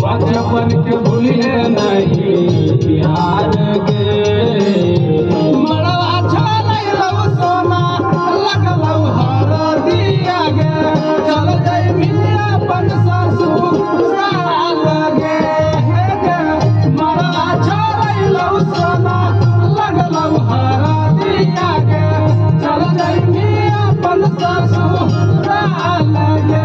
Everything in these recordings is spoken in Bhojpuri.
बचपन के भूलिए नहीं प्यार गे मड़वा छोड़लौ सोना लगलौ हरदिया गे चल जइबी अपन ससुराल गे मड़वा छोड़लौ सोना लगलौ हरदिया गे चल जइबी अपन ससुराल गे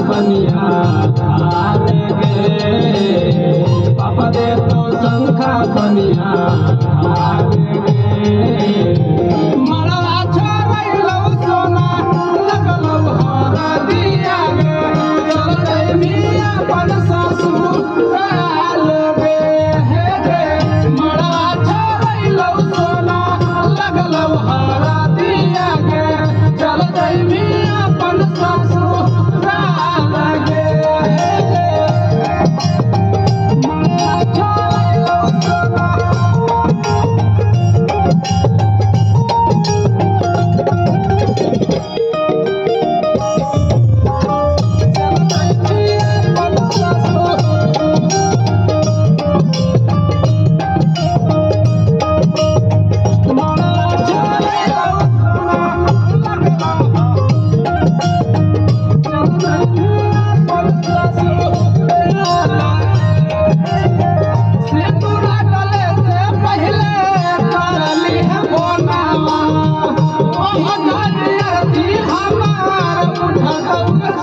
बनिया धार गे पापा दे तो शंखा बनिया धार गे मड़वा छोड़लौ सोना लगलौ हरदिया गे चल जइबी अपन ससुराल गे मड़वा छोड़लौ सोना लगलौ हरदिया गे चल जइबी अपन ससुराल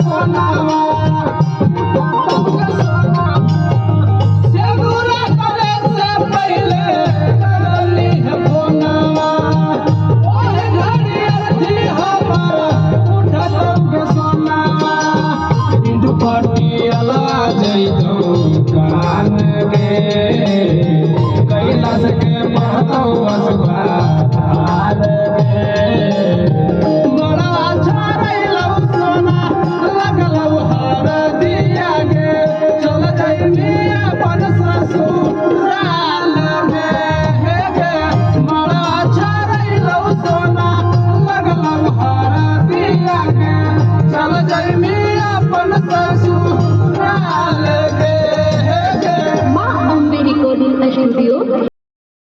सोनावा